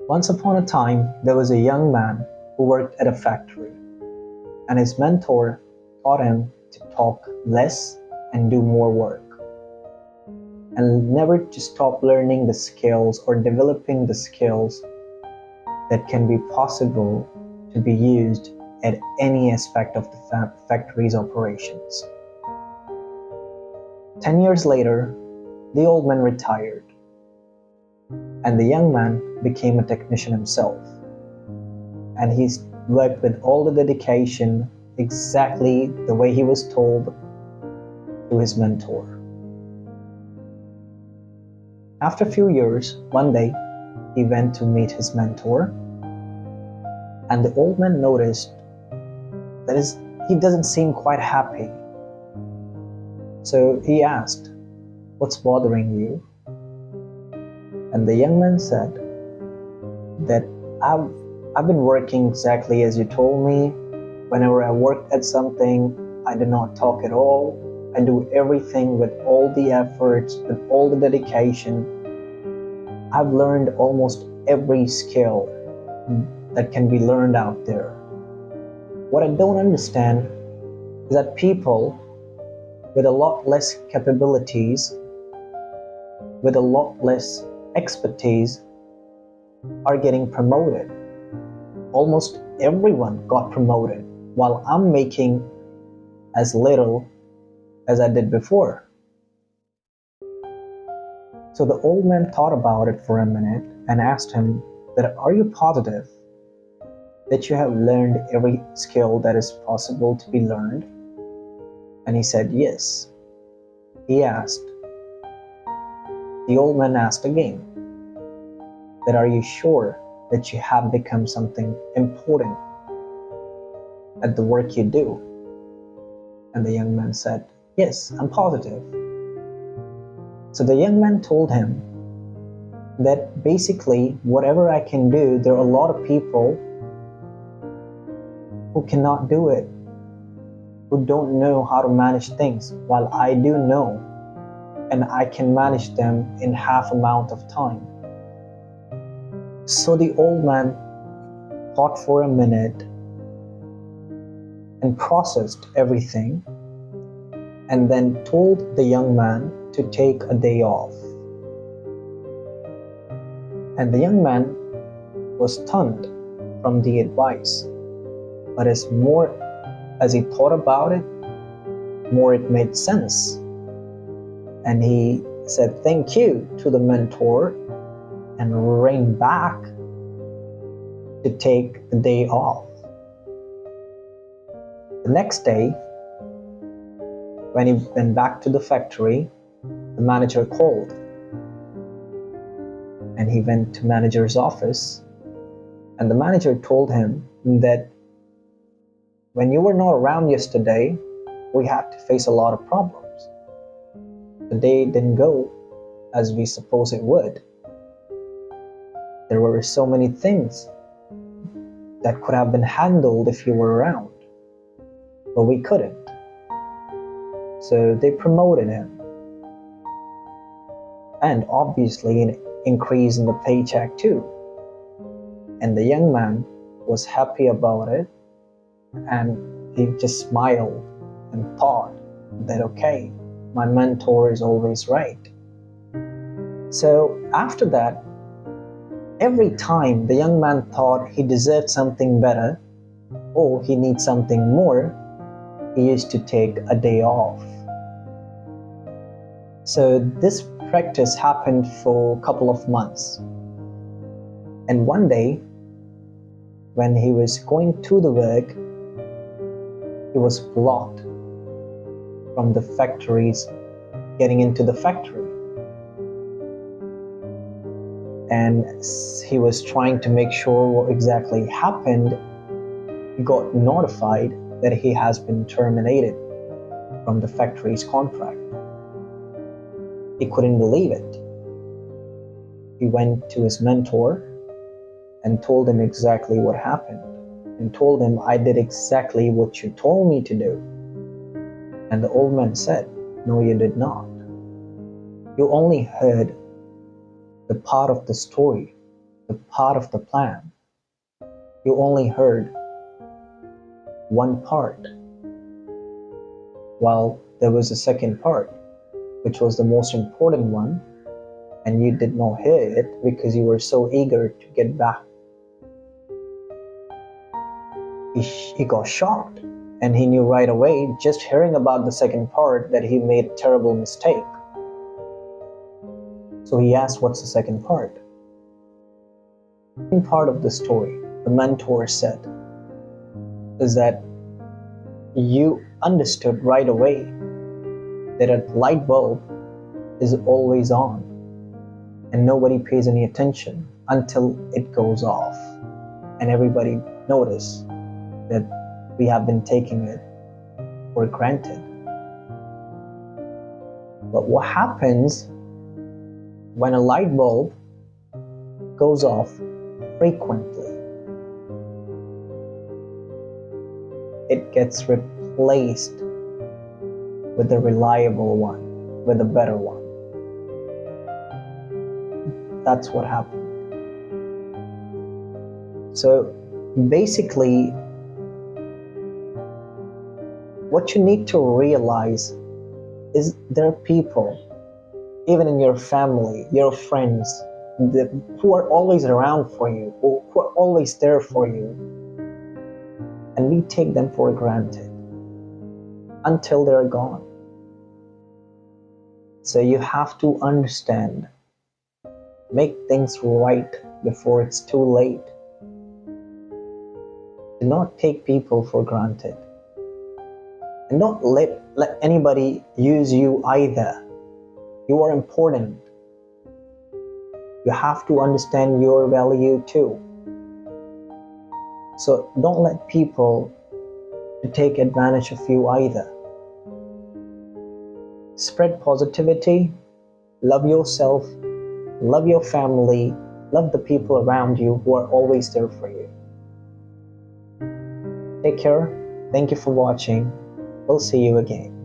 Once upon a time, there was a young man who worked at a factory, and his mentor taught him to talk less and do more work, and never to stop learning the skills or developing the skills that can be possible to be used at any aspect of the factory's operations. 10 years later, the old man retired, and the young man became a technician himself. And he worked with all the dedication, exactly the way he was told to his mentor. After a few years, one day, he went to meet his mentor, and the old man noticed that he doesn't seem quite happy. So he asked, "What's bothering you?" And the young man said that I've been working exactly as you told me. Whenever I work at something, I do not talk at all. I do everything with all the efforts, with all the dedication. I've learned almost every skill that can be learned out there. What I don't understand is that people with a lot less capabilities, with a lot less expertise, are getting promoted. Almost everyone got promoted, while I'm making as little as I did before. So the old man thought about it for a minute and asked him that, "Are you positive that you have learned every skill that is possible to be learned?" And he said yes. The old man asked again, that, "Are you sure that you have become something important at the work you do?" And the young man said, "Yes, I'm positive." So the young man told him that basically whatever I can do, there are a lot of people who cannot do it, who don't know how to manage things, while I do know, and I can manage them in half amount of time. So the old man thought for a minute and processed everything, and then told the young man to take a day off. And the young man was stunned from the advice, but as he thought about it, more it made sense. And he said thank you to the mentor and ran back to take the day off. The next day, when he went back to the factory, the manager called, and he went to manager's office, and the manager told him that when you were not around yesterday, we had to face a lot of problems. The day didn't go as we supposed it would. There were so many things that could have been handled if you were around, but we couldn't. So they promoted him, and obviously an increase in the paycheck too. And the young man was happy about it, and he just smiled and thought that, okay, my mentor is always right. So after that, every time the young man thought he deserved something better or he needs something more, he used to take a day off. So this practice happened for a couple of months. And one day, when he was going to the work, he was blocked from the factories getting into the factory. And he was trying to make sure what exactly happened. He got notified that he has been terminated from the factory's contract. He couldn't believe it. He went to his mentor and told him exactly what happened, and told him, "I did exactly what you told me to do." And the old man said, "No, you did not. You only heard the part of the story, the part of the plan, you only heard one part, while there was a second part, which was the most important one, and you did not hear it because you were so eager to get back. He got shocked, and he knew right away, just hearing about the second part, that he made a terrible mistake. So he asked, what's the second part? The second part of the story, the mentor said, is that you understood right away that a light bulb is always on and nobody pays any attention until it goes off, and everybody notices that we have been taking it for granted. But what happens when a light bulb goes off frequently? It gets replaced with a reliable one, with a better one. That's what happened. So basically, what you need to realize is there are people, even in your family, your friends, who are always around for you, who are always there for you, and we take them for granted until they're gone. So you have to understand, make things right before it's too late. Do not take people for granted. And don't let anybody use you either. You are important. You have to understand your value too. So don't let people take advantage of you either. Spread positivity, love yourself, love your family, love the people around you who are always there for you. Take care. Thank you for watching. We'll see you again.